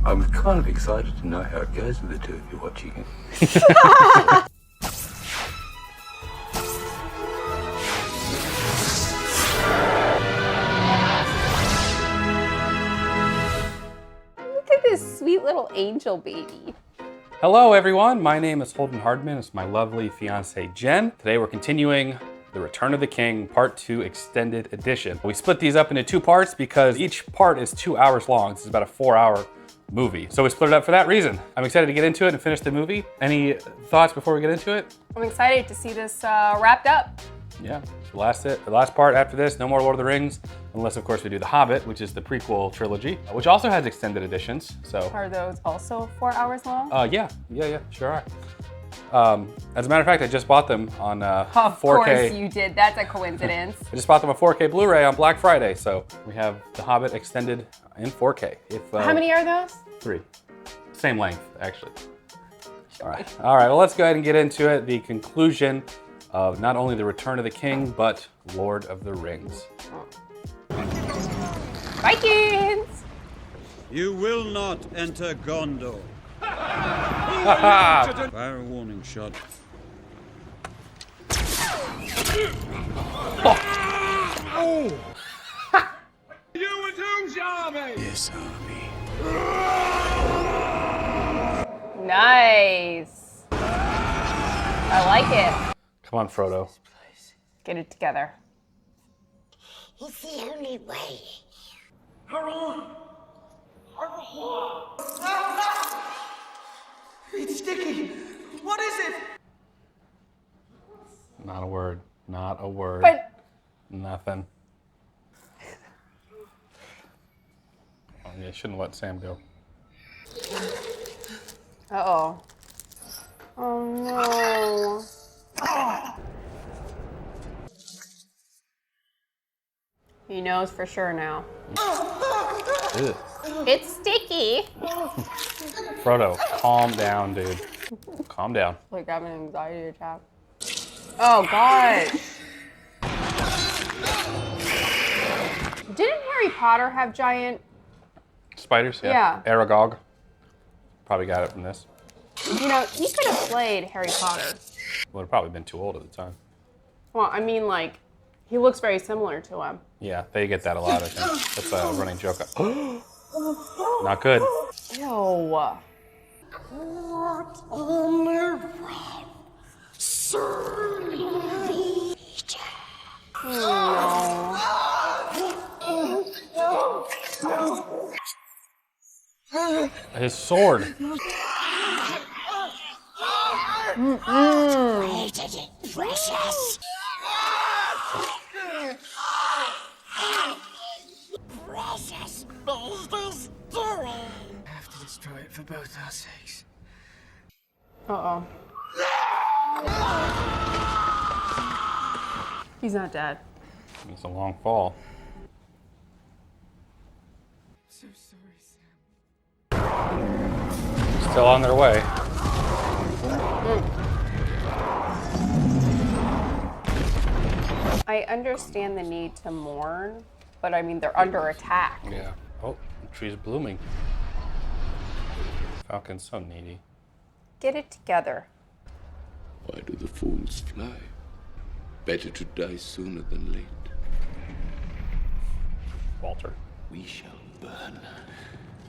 I'm kind of excited to know how it goes with the two of you watching it. Look at this sweet little angel baby. Hello everyone, my name is Holden Hardman. It's my lovely fiance Jen. Today we're continuing The Return of the King Part 2 Extended Edition. We split these up into two parts because each part is 2 hours long. This is about a 4-hour movie. So we split it up for that reason. I'm excited to get into it and finish the movie. Any thoughts before we get into it? I'm excited to see this wrapped up. Yeah, the last part after this, no more Lord of the Rings, unless of course we do The Hobbit, which is the prequel trilogy, which also has extended editions, so. Are those also 4 hours long? Yeah, sure are. As a matter of fact, I just bought them on 4K. Of course you did, that's a coincidence. I just bought them on 4K Blu-ray on Black Friday, so we have The Hobbit extended in 4K. How many are those? 3. Same length, actually. All right, well, let's go ahead and get into it. The conclusion of not only The Return of the King, but Lord of the Rings. Vikings! You will not enter Gondor. Fire a warning shot. Oh! You and whose army? This army. Nice. I like it. Come on, Frodo. Get it together. It's the only way. It's sticky. What is it? Not a word. Not a word. But Nothing. Oh, yeah, shouldn't let Sam go. uh-oh. Oh no. He knows for sure now. Ugh. It's sticky. Frodo, calm down, dude. Calm down. Like having an anxiety attack. Oh god. Didn't Harry Potter have giant? Spiders, Yeah. Aragog. Probably got it from this. You know, he could have played Harry Potter. Would have probably been too old at the time. Well, I mean, like, he looks very similar to him. Yeah, they get that a lot, I think. That's a running joke. Not good. Ew. His sword. Precious. Precious. Business doing. I have to destroy it for both our sakes. Uh-oh. He's not dead. It's a long fall. So sorry, Sam. Still on their way. I understand the need to mourn, but I mean, they're under attack. Yeah. Oh, the tree's blooming. Falcon's so needy. Get it together. Why do the fools fly? Better to die sooner than late. Walter. We shall burn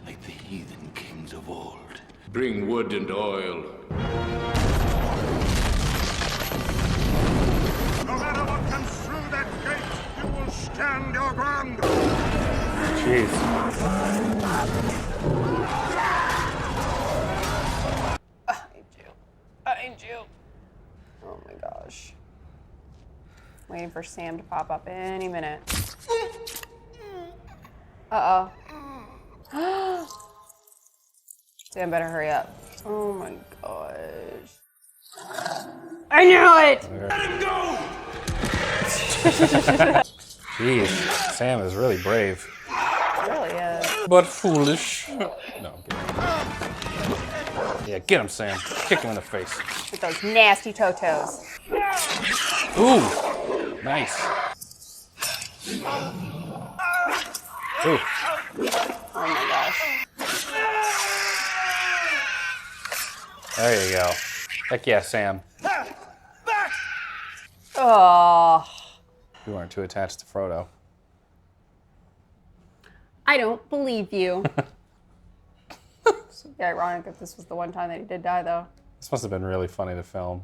like the heathen kings of old. Bring wood and oil. No matter what comes through that gate, you will stand your ground. Jeez. I do. Oh my gosh. Waiting for Sam to pop up any minute. Uh-oh. Sam better hurry up. Oh my gosh. I knew it! Let him go! Jeez. Sam is really brave. It really is. But foolish. No, I'm kidding. Yeah, get him, Sam. Kick him in the face. With those nasty totos. Ooh, nice. Ooh. Oh my gosh. There you go. Heck yeah, Sam. Oh, You weren't too attached to Frodo. I don't believe you. It'd be ironic if this was the one time that he did die, though. This must have been really funny to film.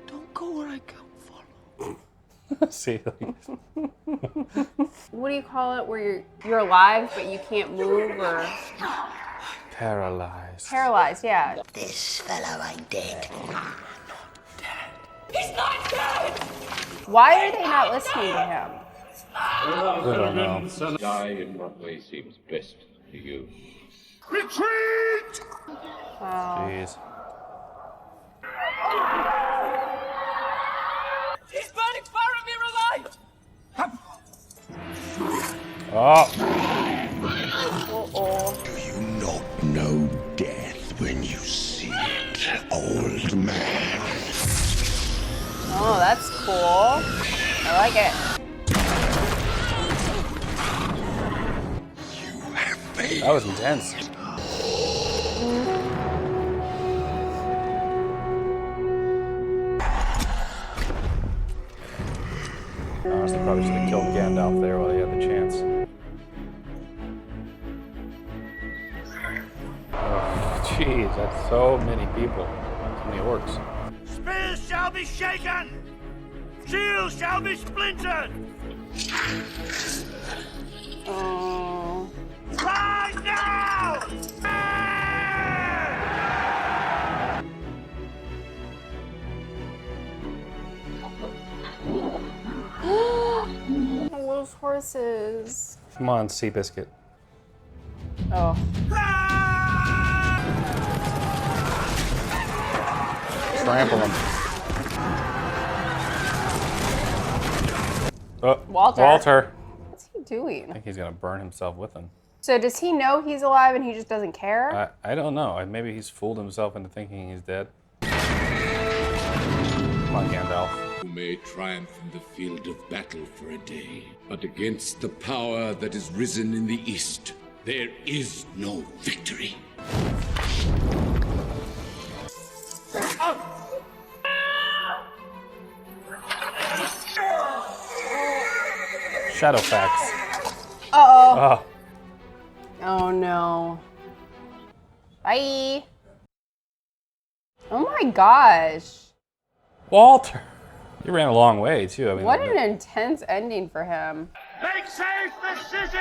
Don't go where I can't follow. See, like, What do you call it? Where you're alive but you can't move, or paralyzed. paralyzed? Yeah. This fellow ain't dead. Why are they not listening to him? I don't know. Die in what way seems best to you. Retreat! Jeez. He's burning Faramir alive! Oh, Oh. Do you not know death when you see it, old man? Oh, that's cool. I like it. You have failed. that was intense. Honestly, probably should have killed Gandalf there while he had the chance. Oh, jeez, that's so many people. So many orcs. Spears shall be shaken! Shields shall be splintered! Oh. Lie now! Those horses. Come on, Seabiscuit. Oh. Trample him. Oh, Walter. What's he doing? I think he's gonna burn himself with him. So does he know he's alive and he just doesn't care? I don't know. Maybe he's fooled himself into thinking he's dead. Come on, Gandalf. You may triumph in the field of battle for a day, but against the power that is risen in the east, there is no victory. Shadowfax. Uh-oh. Oh, Oh, no. Bye. Oh, my gosh. Walter. You ran a long way, too. I mean, What an intense ending for him. Make safe the city!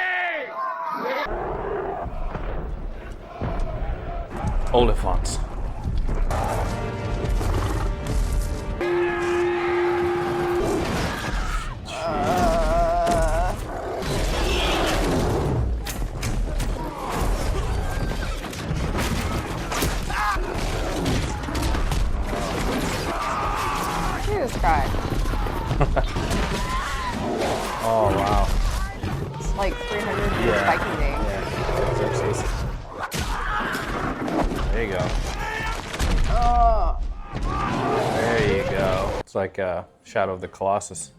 Oliphants. Look at this guy. Oh, wow. It's like 300 years Viking Day. There you go. Oh. There you go. It's like Shadow of the Colossus.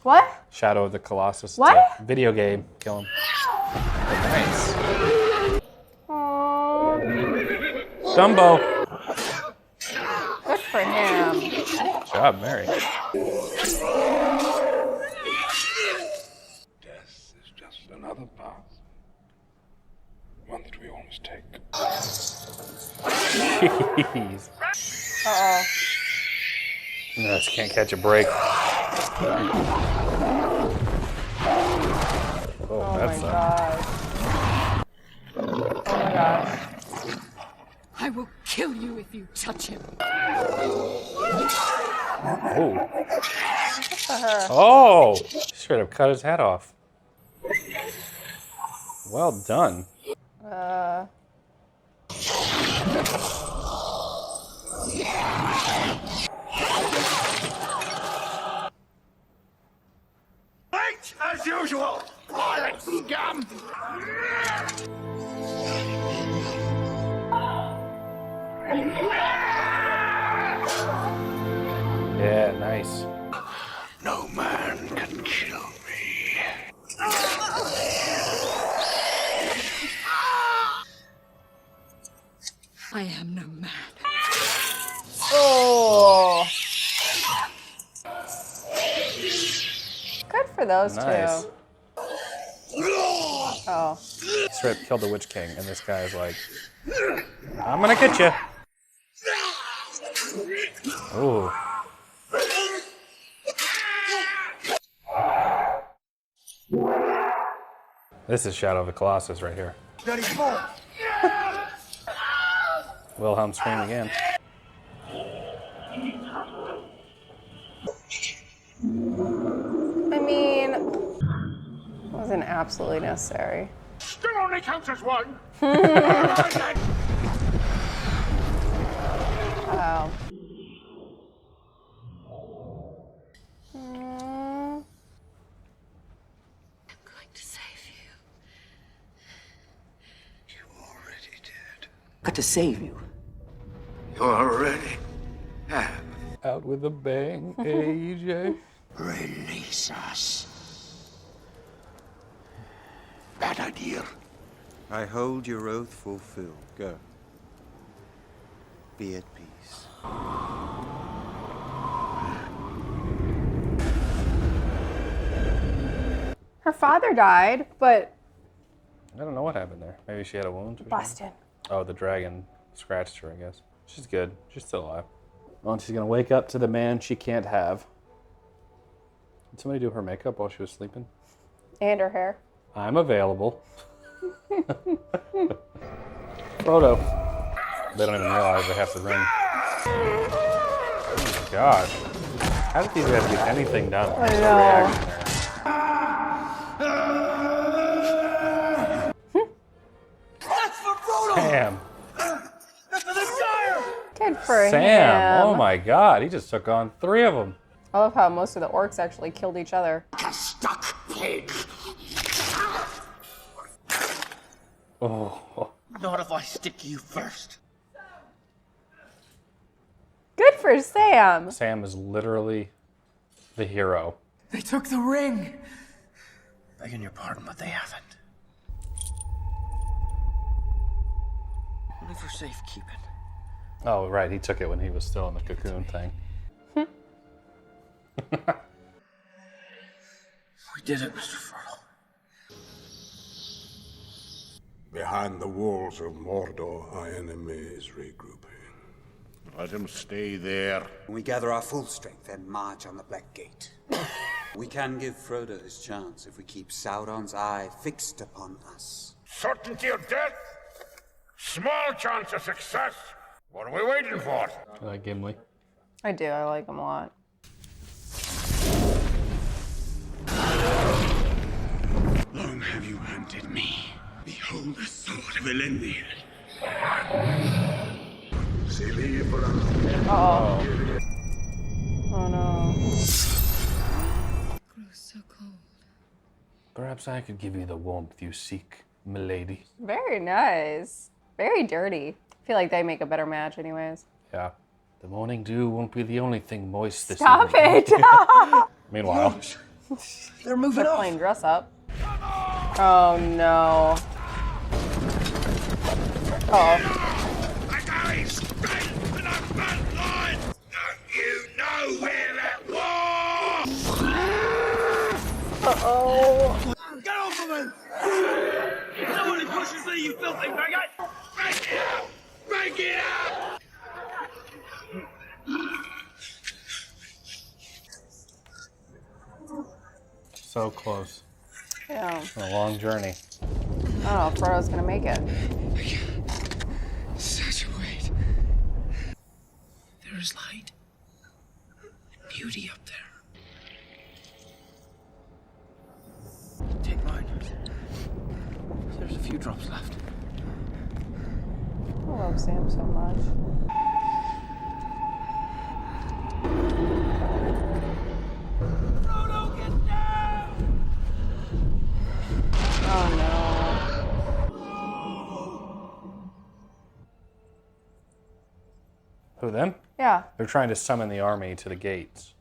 What? Shadow of the Colossus. It's What? a video game. Kill him. Nice. Oh. Dumbo. Good for him. Good job, Mary. Death is just another path. One that we all must take. Jeez. Uh-oh. No, just can't catch a break. Oh, Oh that's my gosh. Oh my gosh. I will kill you if you touch him. Oh. Oh! Straight up cut his head off. Well done. Fight as usual! Pirate scum! Yeah, nice. No man can kill me. I am no man. those Nice. two? Oh. Straight killed the Witch King, and this guy is like, I'm gonna get you. Ooh. This is Shadow of the Colossus right here. Wilhelm scream again. I mean, it wasn't absolutely necessary. Still only counts as one. Wow. I'm going to save you. You already did. Got to save you. You already have. Out with a bang, AJ. Release us. Bad idea. I hold your oath fulfilled. Go. Be at peace. Her father died, but I don't know what happened there. Maybe she had a wound or something? busted. Oh, the dragon scratched her, I guess. She's good. She's still alive. Well, she's gonna wake up to the man she can't have. Did somebody do her makeup while she was sleeping? And her hair. I'm available. Frodo. They don't even realize they have the ring. Oh my god. How did these guys get anything done? I know. Sam. Good for him. Sam. Oh my god. He just took on 3 of them. I love how most of the orcs actually killed each other. Stuck pig. Oh. Not if I stick you first. Good for Sam. Sam is literally the hero. They took the ring. Begging your pardon, but they haven't. Only for safekeeping. Oh, right. He took it when he was still in the cocoon thing. We did it, Mr. Furl. Behind the walls of Mordor, our enemy is regrouping. Let him stay there. We gather our full strength and march on the Black Gate. We can give Frodo his chance if we keep Sauron's eye fixed upon us. Certainty of death? Small chance of success. What are we waiting for? I like Gimli. I do. I like him a lot. Long have you hunted me. Behold the sword of Elendil. Uh-oh. Oh no. Grows so cold. Perhaps I could give you the warmth you seek, milady. Very nice. Very dirty. I feel like they make a better match anyways. Yeah. The morning dew won't be the only thing moist this Stop evening. it! Meanwhile, They're moving They're off. playing dress up. Oh no. Oh. Uh-oh. Get off of me! Nobody pushes me, you filthy faggot! Break it up! Break it up! so close. Yeah. A long journey. Oh, Frodo's gonna make it. Such a weight. There is light. Beauty up there. Take mine. There's a few drops left. I love Sam so much. Frodo, get down! Oh no. Who, them? Yeah. They're trying to summon the army to the gates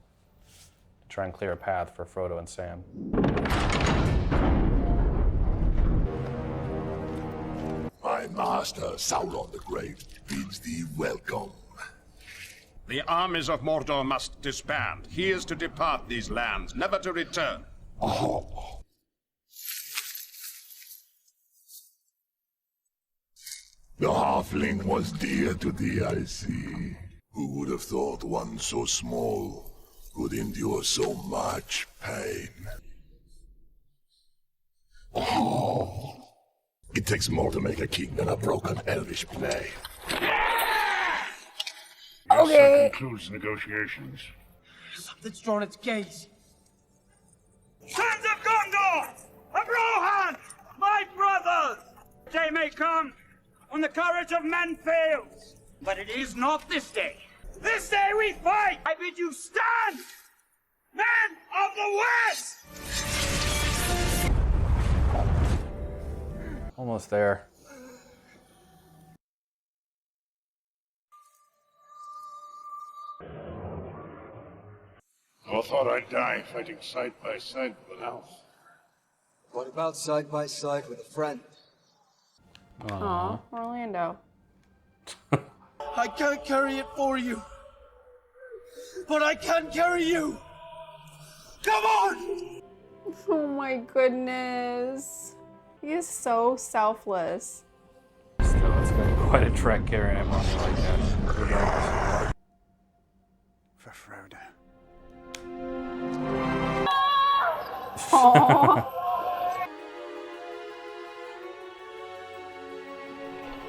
to try and clear a path for Frodo and Sam. My master, Sauron the Great, bids thee welcome. The armies of Mordor must disband. He is to depart these lands, never to return. Oh. The halfling was dear to thee, I see. Who would have thought one so small could endure so much pain? Oh. It takes more to make a king than a broken elvish blade. Okay. Concludes negotiations. Something's drawn its gaze. Sons of Gondor! Of Rohan! My brothers! Day may come when the courage of men fails. But it is not this day. This day we fight! I bid you stand! Men of the West! Almost there. I thought I'd die fighting side by side with an elf. What about side by side with a friend? Aw, Orlando. I can't carry it for you. But I can carry you. Come on! Oh my goodness. He is so selfless. Still, it's been quite a trek carrying him on me like that. Regardless. For Frodo. Aww.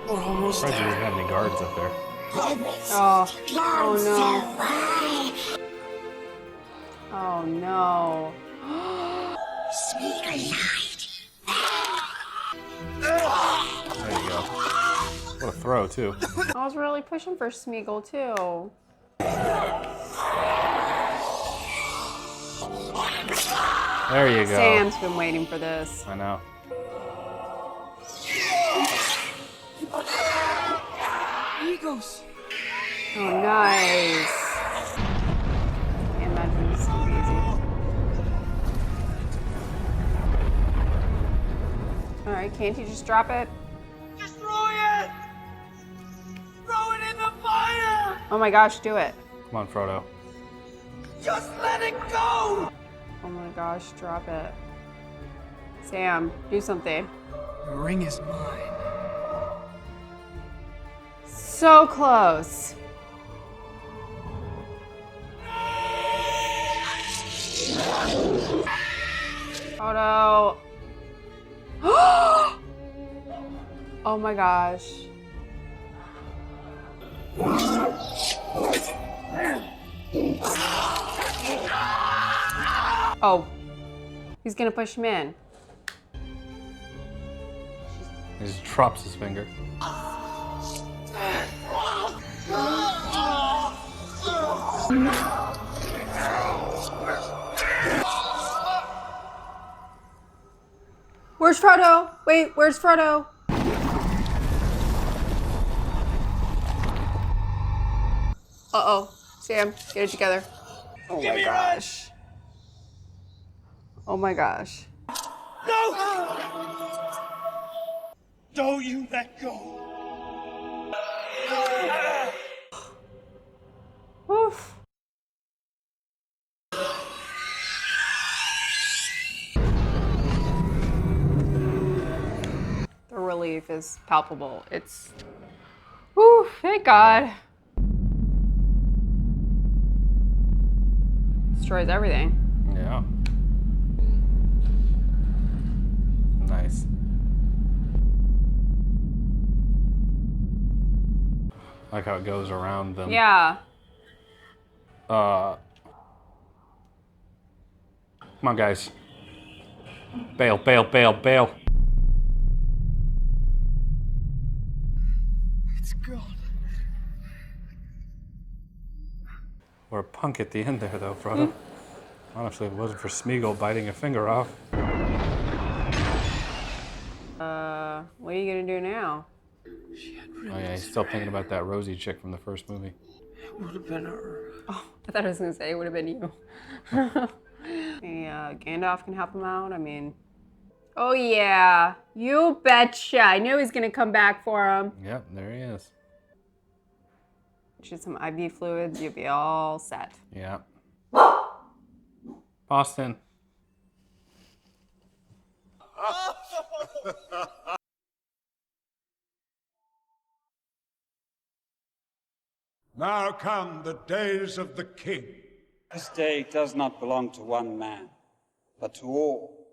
We're almost Surprised we there. didn't have any guards up there. Oh. Oh no. Oh no. There you go. What a throw, too. I was really pushing for Smeagol too. There you go. Sam's been waiting for this. I know. Eagles. Oh, nice. Can't imagine this is gonna be easy. Alright, can't you just drop it? Destroy it! Throw it in the fire! Oh my gosh, do it. Come on, Frodo. Just let it go! Oh my gosh, drop it. Sam, do something. The ring is mine. So close. Oh no. Oh my gosh. Oh. He's gonna push him in. He just drops his finger. Where's Frodo? Wait, where's Frodo? Uh-oh. Sam, get it together. Oh my gosh. Oh my gosh. No! Don't you let go. Oof. The relief is palpable. It's... Whew, thank God. Destroys everything. Yeah. Nice. Like how it goes around them. Yeah. Come on, guys. Bail, bail, bail, bail. It's gone. We're a punk at the end there, though, Frodo. Honestly, if it wasn't for Smeagol biting a finger off. What are you gonna do now? Oh yeah, he's still thinking about that Rosie chick from the first movie. It would have been her. Oh, I thought I was gonna say it would have been you. Gandalf can help him out. I mean, oh yeah, you betcha. I knew he was gonna come back for him. Yep, there he is. Shoot some IV fluids, you'll be all set. Yeah. Austin. Now come the days of the king. This day does not belong to one man, but to all.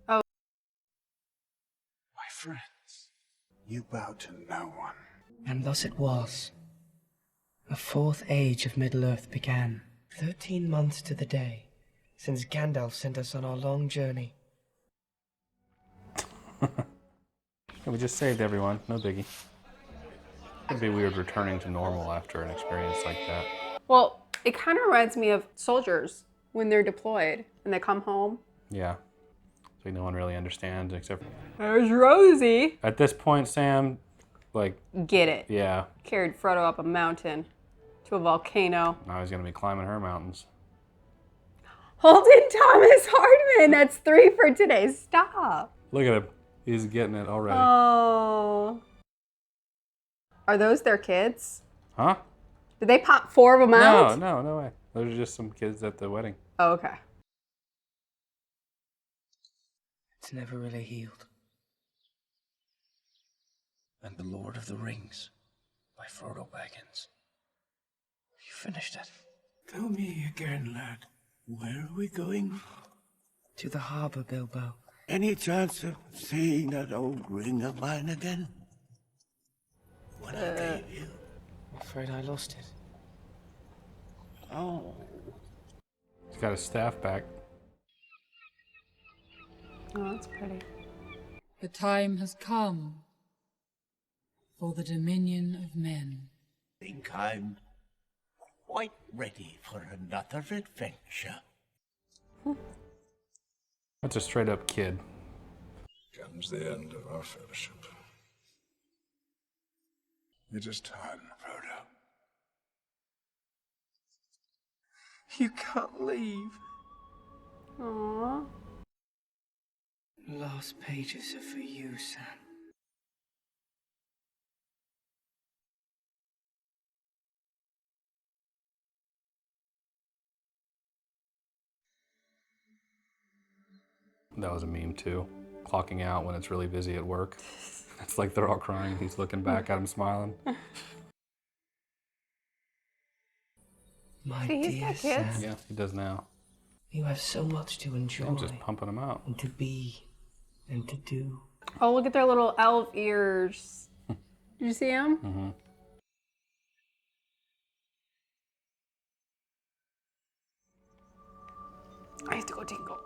Oh. My friends, you bow to no one. And thus it was. A fourth age of Middle-earth began. 13 months to the day since Gandalf sent us on our long journey. We just saved everyone, no biggie. It'd be weird returning to normal after an experience like that. Well, it kind of reminds me of soldiers when they're deployed and they come home. Yeah. So no one really understands except... There's Rosie. At this point, Sam, like... Get it. Yeah. Carried Frodo up a mountain to a volcano. Now he's gonna be climbing her mountains. Holden Thomas Hardman. That's 3 for today. Stop. Look at him. He's getting it already. Oh. Are those their kids? Huh? Did they pop 4 of them out? No way. Those are just some kids at the wedding. Oh, okay. It's never really healed. And The Lord of the Rings by Frodo Baggins. You finished it. Tell me again, lad. Where are we going? To the harbor, Bilbo. Any chance of seeing that old ring of mine again? What I gave you? I'm afraid I lost it. Oh. He's got his staff back. Oh, that's pretty. The time has come for the dominion of men. I think I'm quite ready for another adventure. That's a straight up kid. Comes the end of our fellowship. It is time, Frodo. You can't leave. Aww. Last pages are for you, Sam. That was a meme too. Clocking out when it's really busy at work. It's like they're all crying. He's looking back at him smiling. My See, he's dear got kids. Sam, Yeah, he does now. you have so much to enjoy. I'm just pumping him out. And to be. And to do. Oh, look at their little elf ears. Did you see them? Mm-hmm. I have to go tingle.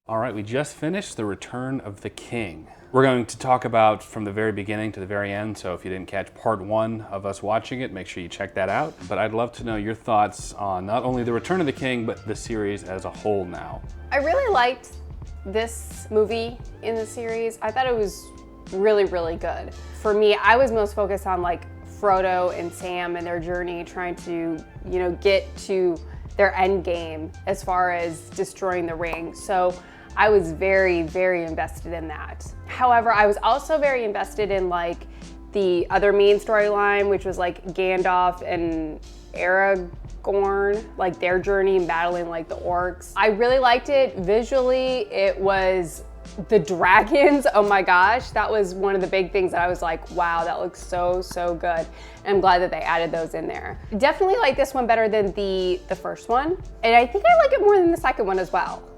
All right, we just finished The Return of the King. We're going to talk about from the very beginning to the very end, so if you didn't catch part 1 of us watching it, make sure you check that out. But I'd love to know your thoughts on not only The Return of the King, but the series as a whole now. I really liked this movie in the series. I thought it was really, really good. For me, I was most focused on like Frodo and Sam and their journey trying to, get to their end game as far as destroying the ring. So I was very, very invested in that. However, I was also very invested in like the other main storyline, which was like Gandalf and Aragorn, like their journey in battling like the orcs. I really liked it. Visually, it was the dragons. Oh my gosh, that was one of the big things that I was like, wow, that looks so, so good. And I'm glad that they added those in there. Definitely like this one better than the first one. And I think I like it more than the second one as well.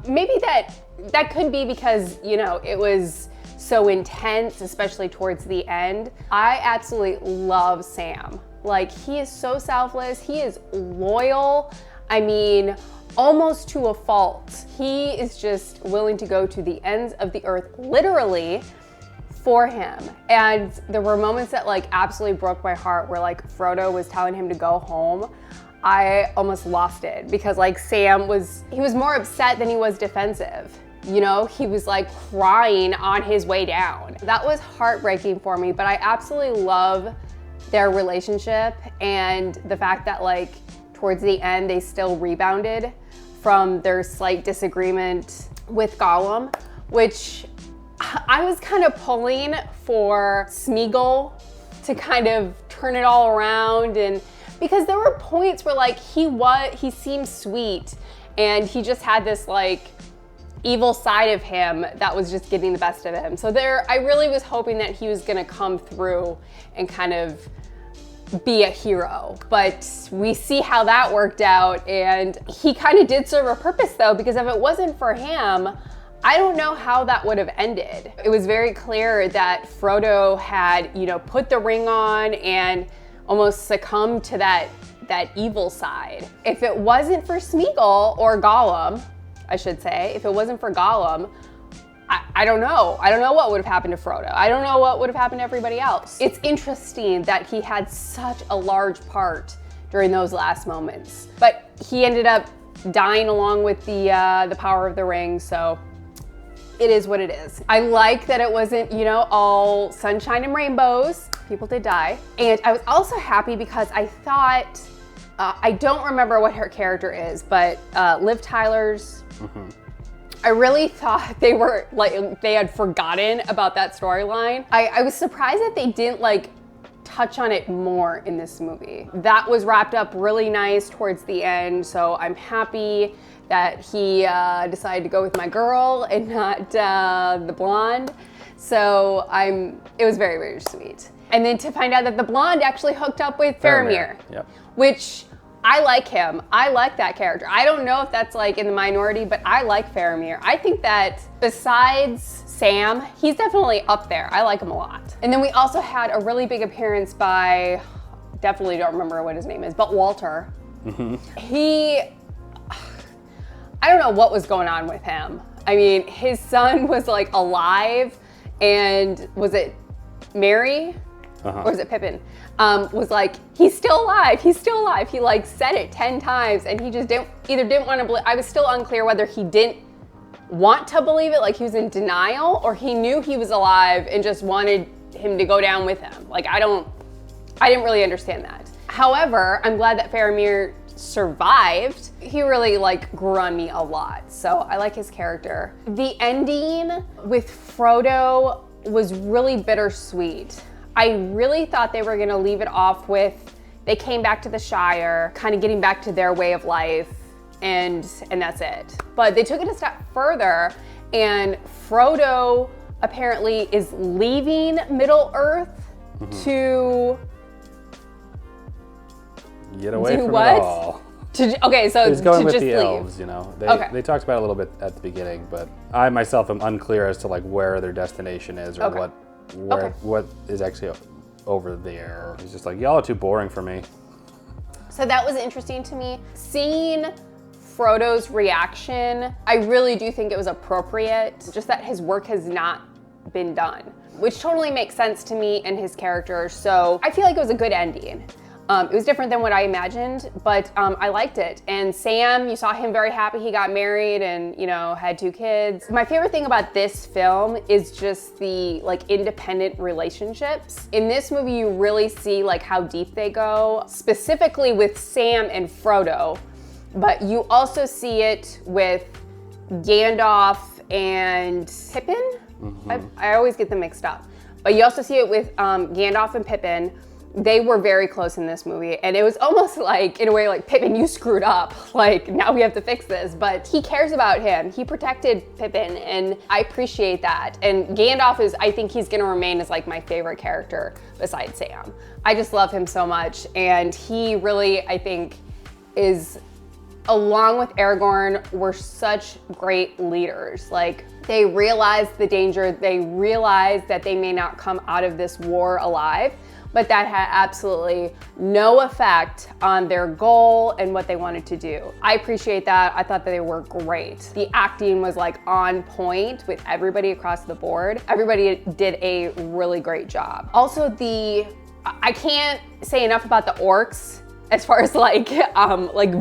Maybe that could be because, it was so intense, especially towards the end. I absolutely love Sam. Like, he is so selfless, he is loyal. I mean, almost to a fault. He is just willing to go to the ends of the earth, literally, for him. And there were moments that like absolutely broke my heart where like Frodo was telling him to go home. I almost lost it because like Sam was more upset than he was defensive. He was like crying on his way down. That was heartbreaking for me, but I absolutely love their relationship and the fact that like towards the end they still rebounded from their slight disagreement with Gollum, which I was kind of pulling for Smeagol to kind of turn it all around, and because there were points where like he seemed sweet and he just had this like evil side of him that was just getting the best of him. So I really was hoping that he was gonna come through and kind of be a hero, but we see how that worked out, and he kind of did serve a purpose though, because if it wasn't for him, I don't know how that would have ended. It was very clear that Frodo had, you know, put the ring on and almost succumbed to that evil side. If it wasn't for Smeagol, or Gollum, I should say, if it wasn't for Gollum, I don't know. I don't know what would have happened to Frodo. I don't know what would have happened to everybody else. It's interesting that he had such a large part during those last moments, but he ended up dying along with the power of the ring, so it is what it is. I like that it wasn't, you know, all sunshine and rainbows. People did die. And I was also happy because I thought, I don't remember what her character is, but Liv Tyler's, I really thought they were like, they had forgotten about that storyline. I was surprised that they didn't like touch on it more in this movie. That was wrapped up really nice towards the end, so I'm happy that he decided to go with my girl and not the blonde. So it was very, very sweet. And then to find out that the blonde actually hooked up with Faramir. Yep. Which I like him. I like that character. I don't know if that's like in the minority, but I like Faramir. I think that besides Sam, he's definitely up there. I like him a lot. And then we also had a really big appearance by, definitely don't remember what his name is, but Walter. I don't know what was going on with him. I mean, his son was like alive, and was it Mary? Or was it Pippin? Was like, he's still alive, he's still alive. He like said it 10 times, and he just didn't want to believe. I was still unclear whether he didn't want to believe it, like he was in denial, or he knew he was alive and just wanted him to go down with him. Like, I didn't really understand that. However, I'm glad that Faramir survived. He really like grew on me a lot, so I like his character. The ending with Frodo was really bittersweet. I really thought they were gonna leave it off with, they came back to the Shire, kind of getting back to their way of life, and that's it. But they took it a step further, and Frodo apparently is leaving Middle-earth to get away from what? it all. Okay, so he's going to with just the leave. elves, you know. They talked about it a little bit at the beginning, but I myself am unclear as to like where their destination is, or what is actually over there. He's just like, y'all are too boring for me. So that was interesting to me. Seeing Frodo's reaction, I really do think it was appropriate, just that his work has not been done, which totally makes sense to me and his character. So I feel like it was a good ending. It was different than what I imagined, but I liked it. And Sam, you saw him very happy. He got married and, you know, had 2 kids. My favorite thing about this film is just the like independent relationships. In this movie, you really see like how deep they go, specifically with Sam and Frodo, but you also see it with Gandalf and Pippin. I always get them mixed up. But you also see it with Gandalf and Pippin. They were very close in this movie, and it was almost like, in a way, like, Pippin, you screwed up. Like, now we have to fix this. But he cares about him. He protected Pippin, and I appreciate that. And Gandalf I think he's gonna remain as like my favorite character besides Sam. I just love him so much, and he really, I think, is, along with Aragorn, were such great leaders. Like, they realized the danger. They realized that they may not come out of this war alive, but that had absolutely no effect on their goal and what they wanted to do. I appreciate that. I thought that they were great. The acting was like on point with everybody across the board. Everybody did a really great job. Also, I can't say enough about the orcs as far as like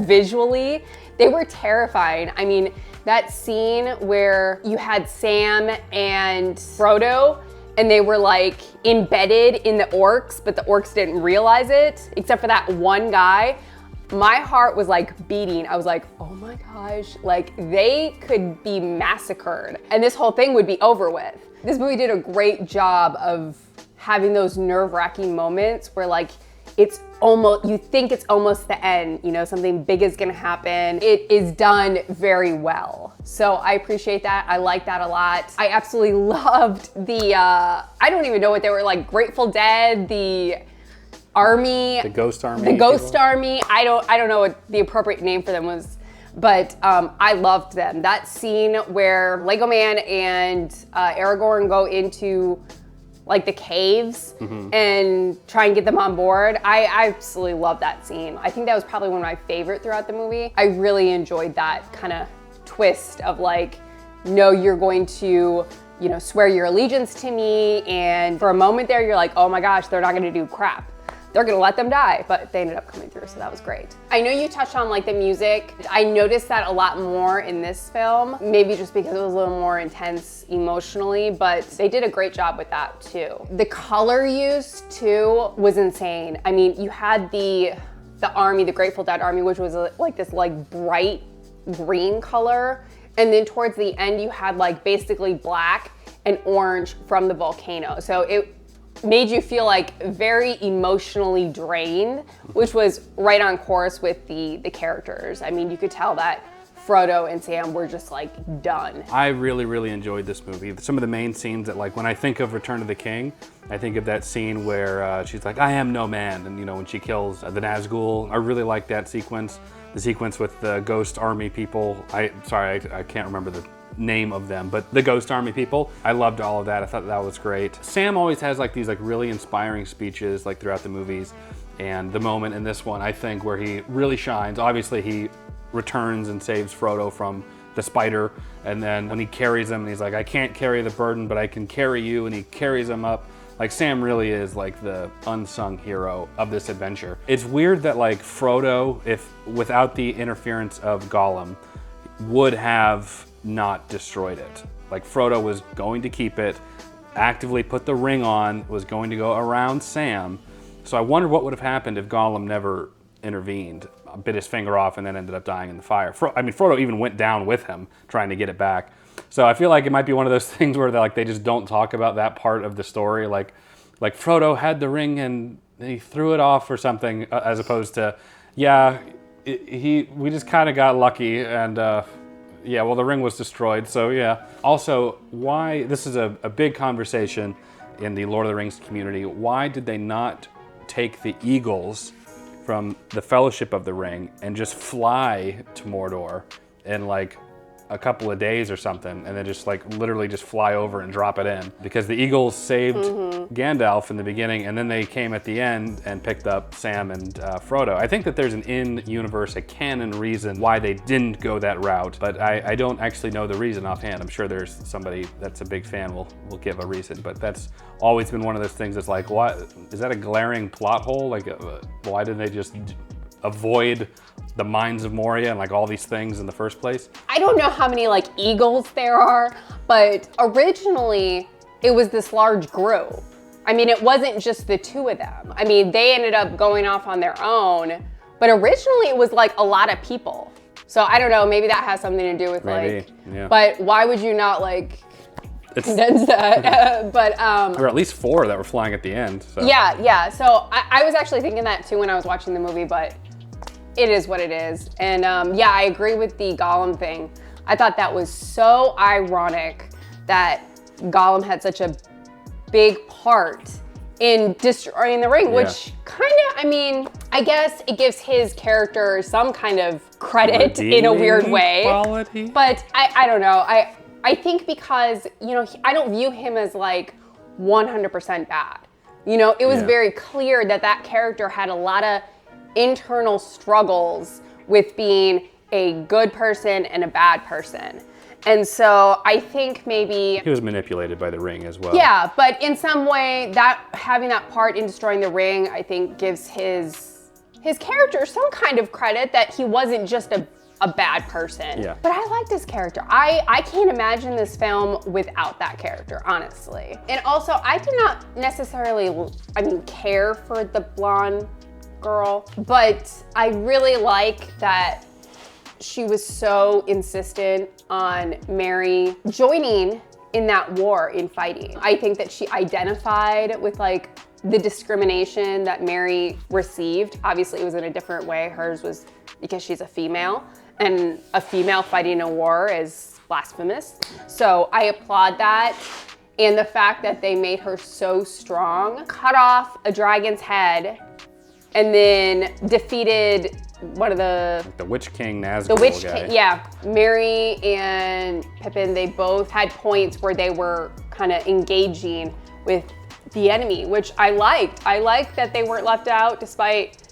visually, they were terrifying. I mean, that scene where you had Sam and Frodo, and they were like embedded in the orcs, but the orcs didn't realize it, except for that one guy. My heart was like beating. I was like, oh my gosh, like they could be massacred and this whole thing would be over with. This movie did a great job of having those nerve-wracking moments where like it's almost, you think it's almost the end, you know, something big is gonna happen. It is done very well. So I appreciate that. I like that a lot. I absolutely loved the, I don't even know what they were, like Grateful Dead, the army. The ghost army. The ghost army. I don't know what the appropriate name for them was, but I loved them. That scene where Lego Man and Aragorn go into like the caves and try and get them on board. I absolutely love that scene. I think that was probably one of my favorite throughout the movie. I really enjoyed that kind of twist of like, no, you're going to, you know, swear your allegiance to me. And for a moment there, you're like, oh my gosh, they're not gonna do crap. They're gonna let them die, but they ended up coming through, so that was great. I know you touched on like the music. I noticed that a lot more in this film, maybe just because it was a little more intense emotionally, but they did a great job with that too. The color use too was insane. I mean, you had the army, the Grateful Dead army, which was like this like bright green color. And then towards the end, you had like basically black and orange from the volcano. So it made you feel like very emotionally drained, which was right on course with the characters. I mean, you could tell that Frodo and Sam were just like done. I really, really enjoyed this movie. Some of the main scenes that, like, when I think of Return of the King, I think of that scene where she's like, I am no man, and you know, when she kills the Nazgul. I really like that sequence. The sequence with the ghost army people. I can't remember the name of them, but the ghost army people. I loved all of that. I thought that was great. Sam always has like these like really inspiring speeches like throughout the movies, and the moment in this one, I think, where he really shines. Obviously, he returns and saves Frodo from the spider, and then when he carries him and he's like, I can't carry the burden, but I can carry you, and he carries him up. Like, Sam really is like the unsung hero of this adventure. It's weird that like Frodo, if without the interference of Gollum, would have not destroyed it. Like, Frodo was going to keep it, actively put the ring on, was going to go around Sam. So I wonder what would have happened if Gollum never intervened, bit his finger off, and then ended up dying in the fire. I mean, Frodo even went down with him trying to get it back. So I feel like it might be one of those things where they just don't talk about that part of the story. Like Frodo had the ring and he threw it off or something, as opposed to, yeah, we just kind of got lucky, and yeah, well, the ring was destroyed, so yeah. Also, why, this is a big conversation in the Lord of the Rings community, why did they not take the eagles from the Fellowship of the Ring and just fly to Mordor in like a couple of days or something, and then just like literally just fly over and drop it in? Because the eagles saved Gandalf in the beginning, and then they came at the end and picked up Sam and Frodo. I think that there's an in-universe, a canon reason why they didn't go that route, but I don't actually know the reason offhand. I'm sure there's somebody that's a big fan will give a reason, but that's always been one of those things that's like, what, is that a glaring plot hole? Like, why didn't they just avoid the Mines of Moria and like all these things in the first place? I don't know how many like eagles there are, but originally it was this large group. I mean, it wasn't just the two of them. I mean, they ended up going off on their own, but originally it was like a lot of people. So I don't know, maybe that has something to do with yeah. But why would you not like condense that? But there were at least 4 that were flying at the end. So. Yeah. So I was actually thinking that too when I was watching the movie, but it is what it is. And yeah, I agree with the Gollum thing. I thought that was so ironic that Gollum had such a big part in destroying the ring, which kind of, I mean, I guess it gives his character some kind of credit in a weird way. Quality. But I don't know. I think because, you know, I don't view him as like 100% bad. You know, it was very clear that that character had a lot of internal struggles with being a good person and a bad person. And so I think maybe he was manipulated by the ring as well. Yeah, but in some way, that having that part in destroying the ring, I think gives his character some kind of credit that he wasn't just a bad person. Yeah. But I liked his character. I can't imagine this film without that character, honestly. And also, I did not necessarily, care for the blonde girl, but I really like that she was so insistent on Mary joining in that war in fighting. I think that she identified with like the discrimination that Mary received. Obviously it was in a different way. Hers was because she's a female, and a female fighting a war is blasphemous. So I applaud that. And the fact that they made her so strong, cut off a dragon's head, and then defeated one of the Witch King Nazgul the Witch guy. King, yeah. Mary and Pippin, they both had points where they were kind of engaging with the enemy, which I liked. I liked that they weren't left out despite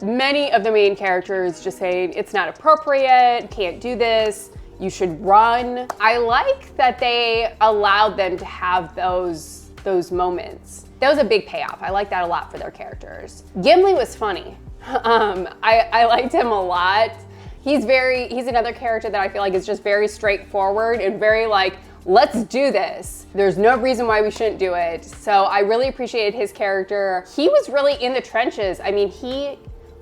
many of the main characters just saying, it's not appropriate, can't do this, you should run. I like that they allowed them to have those moments. That was a big payoff. I like that a lot for their characters. Gimli was funny. I liked him a lot. He's another character that I feel like is just very straightforward and very like, let's do this. There's no reason why we shouldn't do it. So I really appreciated his character. He was really in the trenches. I mean, he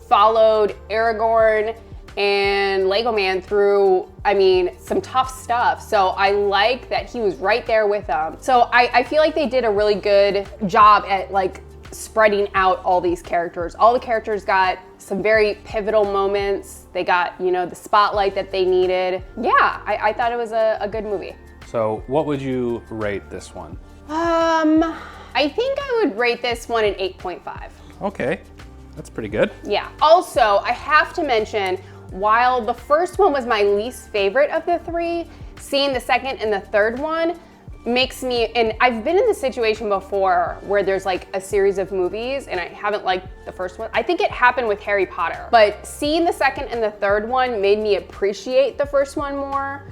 followed Aragorn and Legoland through, I mean, some tough stuff. So I like that he was right there with them. So I feel like they did a really good job at like spreading out all these characters. All the characters got some very pivotal moments. They got, you know, the spotlight that they needed. Yeah, I thought it was a good movie. So what would you rate this one? I think I would rate this one an 8.5. Okay, that's pretty good. Yeah. Also, I have to mention, while the first one was my least favorite of the three, seeing the second and the third one makes me, and I've been in this situation before where there's like a series of movies and I haven't liked the first one. I think it happened with Harry Potter, but seeing the second and the third one made me appreciate the first one more,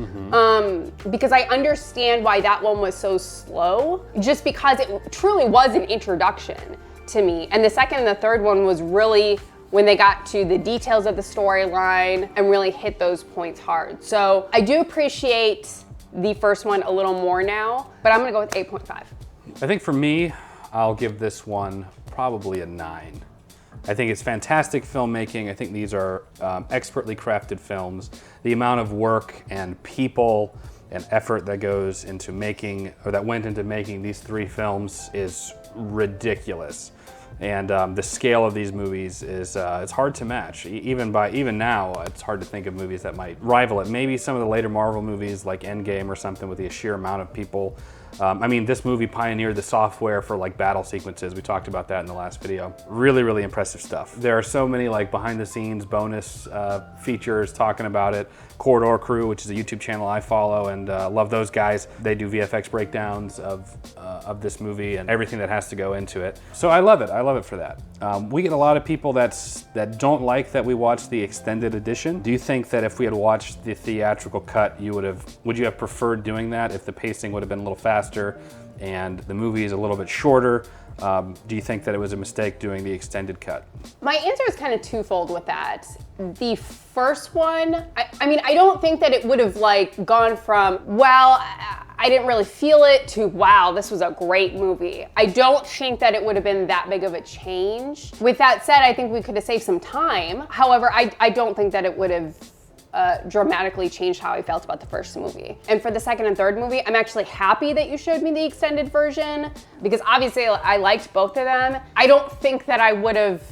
because I understand why that one was so slow, just because it truly was an introduction to me. And the second and the third one was really when they got to the details of the storyline and really hit those points hard. So I do appreciate the first one a little more now, but I'm gonna go with 8.5. I think for me, I'll give this one probably a 9. I think it's fantastic filmmaking. I think these are expertly crafted films. The amount of work and people and effort that goes into making, or that went into making these 3 films is ridiculous. And the scale of these movies is it's hard to match. Even now, it's hard to think of movies that might rival it. Maybe some of the later Marvel movies like Endgame or something with the sheer amount of people. I mean, this movie pioneered the software for like battle sequences. We talked about that in the last video. Really, really impressive stuff. There are so many like behind the scenes bonus features talking about it. Corridor Crew, which is a YouTube channel I follow and love those guys. They do VFX breakdowns of this movie and everything that has to go into it. So I love it. I love it for that. We get a lot of people that don't like that we watched the extended edition. Do you think that if we had watched the theatrical cut, would you have preferred doing that if the pacing would have been a little faster and the movie is a little bit shorter? Do you think that it was a mistake doing the extended cut? My answer is kind of twofold with that. The first one, I mean, I don't think that it would have like gone from, well, I didn't really feel it, to wow, this was a great movie. I don't think that it would have been that big of a change. With that said, I think we could have saved some time. However, I don't think that it would have dramatically changed how I felt about the first movie. And for the second and third movie, I'm actually happy that you showed me the extended version, because obviously I liked both of them. I don't think that I would have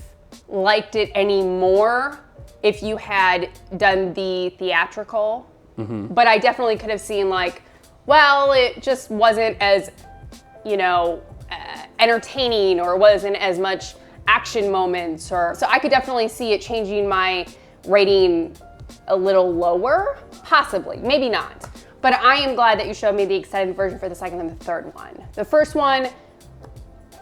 liked it any more if you had done the theatrical, but I definitely could have seen like, well, it just wasn't as, you know, entertaining, or wasn't as much action moments, or so I could definitely see it changing my rating a little lower, possibly, maybe not. But I am glad that you showed me the extended version for the second and the third one. The first one,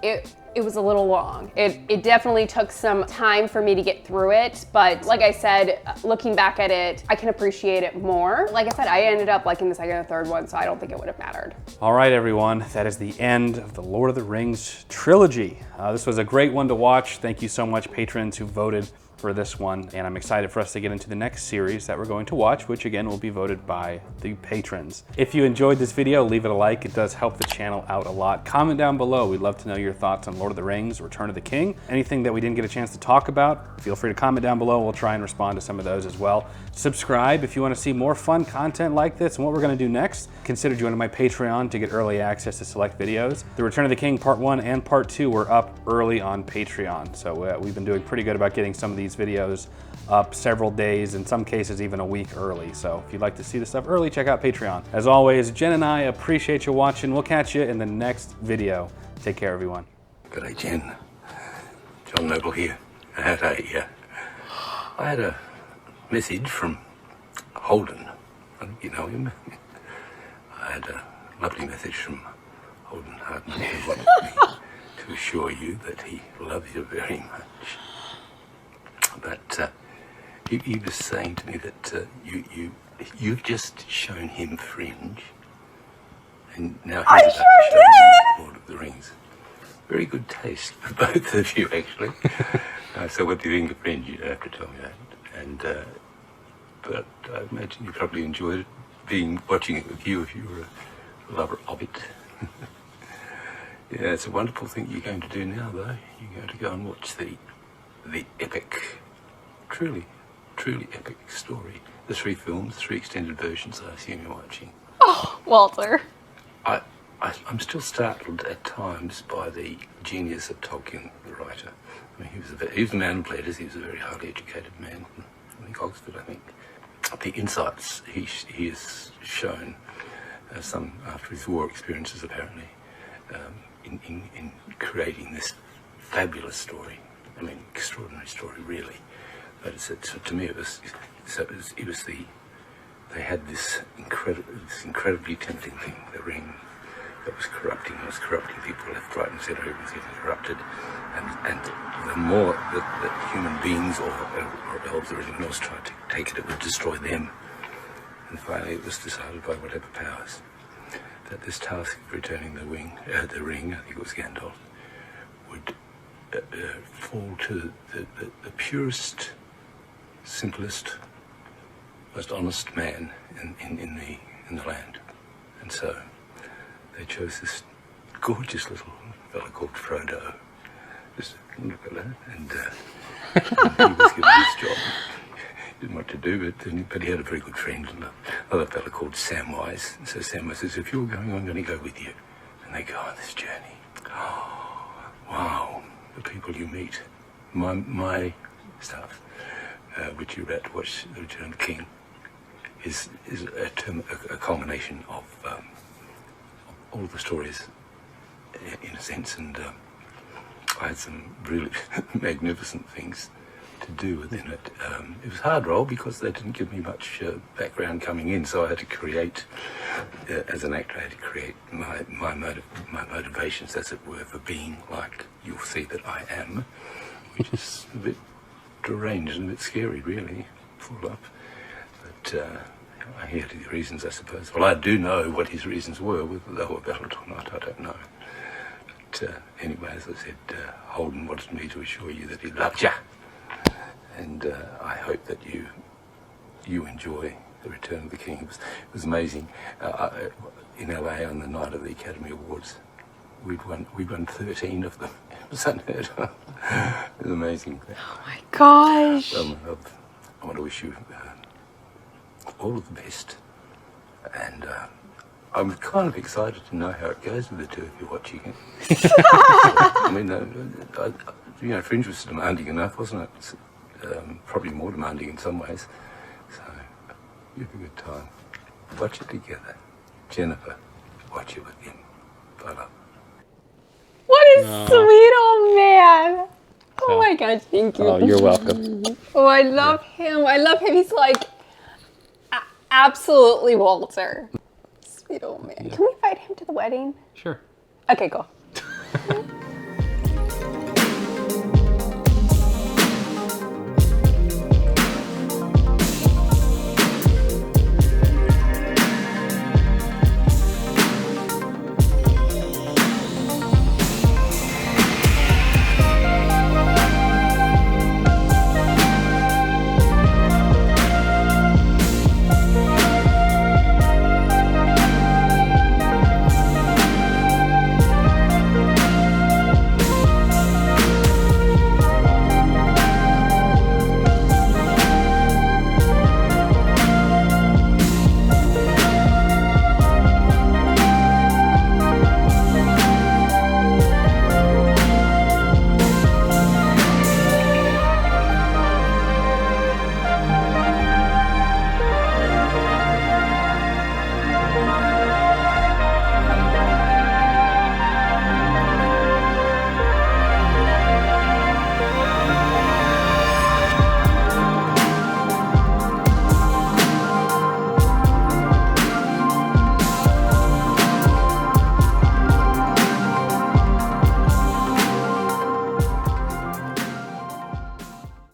it was a little long. It definitely took some time for me to get through it, but like I said, looking back at it, I can appreciate it more. Like I said, I ended up liking the second and third one, so I don't think it would have mattered. All right, everyone, that is the end of the Lord of the Rings trilogy. This was a great one to watch. Thank you so much, patrons who voted for this one, and I'm excited for us to get into the next series that we're going to watch, which again will be voted by the patrons. If you enjoyed this video, leave it a like. It does help the channel out a lot. Comment down below. We'd love to know your thoughts on Lord of the Rings, Return of the King. Anything that we didn't get a chance to talk about, feel free to comment down below. We'll try and respond to some of those as well. Subscribe if you want to see more fun content like this and what we're going to do next. Consider joining my Patreon to get early access to select videos. The Return of the King Part 1 and Part 2 were up early on Patreon, so we've been doing pretty good about getting some of these videos up several days, in some cases even a week early. So if you'd like to see the stuff early, check out Patreon. As always, Jen and I appreciate you watching. We'll catch you in the next video. Take care, everyone. G'day, Jen. John Noble here. I had a message from Holden. I think you know him. I had a lovely message from Holden Hardman, who wanted me to assure you that he loves you very much. But he was saying to me that you've just shown him Fringe, and now he's about to show you Lord of the Rings. Very good taste for both of you, actually. So what do you think of Fringe? You don't have to tell me that. And but I imagine you probably enjoyed it, watching it with you if you were a lover of it. Yeah, it's a wonderful thing you're going to do now, though. You're going to go and watch the epic, truly epic story. The 3 films, 3 extended versions, I assume you're watching. Oh, Walter. I'm still startled at times by the genius of Tolkien, the writer. I mean, he was a man of letters. He was a very highly educated man from Oxford, I think. The insights he has shown, some after his war experiences apparently, in creating this fabulous story. I mean, extraordinary story, really. But to me, they had this incredibly tempting thing, the ring, that was corrupting people left, right, and centre. Everything was getting corrupted, and the more that human beings or elves or anything else tried to take it, it would destroy them. And finally, it was decided by whatever powers that this task of returning the ring, I think it was Gandalf, would fall to the purest, simplest, most honest man in the land. And so they chose this gorgeous little fellow called Frodo, this little fellow, and he was given this job. He didn't know what to do, but he had a very good friend, another fellow called Samwise. And so Samwise says, "If you're going, I'm going to go with you." And they go on this journey. Oh, wow, the people you meet. My stuff, which you read to watch The Return of the King, is a culmination of all the stories, in a sense, and I had some really magnificent things to do within it. It was a hard role because they didn't give me much background coming in, so I had to create, as an actor, I had to create my motivations, as it were, for being like you'll see that I am, which is a bit deranged and a bit scary, really, full up. But I hear the reasons, I suppose. Well, I do know what his reasons were, whether they were valid or not, I don't know. But anyway, as I said, Holden wanted me to assure you that he loved you. And I hope that you enjoy The Return of the King. It was amazing. In LA on the night of the Academy Awards, we won 13 of them. It was unheard of. It was amazing. Oh my gosh. I want to wish you all of the best. And I'm kind of excited to know how it goes with the two of you watching it. I mean, Fringe was demanding enough, wasn't it? Probably more demanding in some ways. So, you have a good time. Watch it together. Jennifer, watch it with him. Bye love. What a sweet old man. Oh my gosh, thank you. Oh, you're welcome. Oh, I love him. I love him. He's like absolutely Walter. Sweet old man. Yeah. Can we invite him to the wedding? Sure. Okay, cool.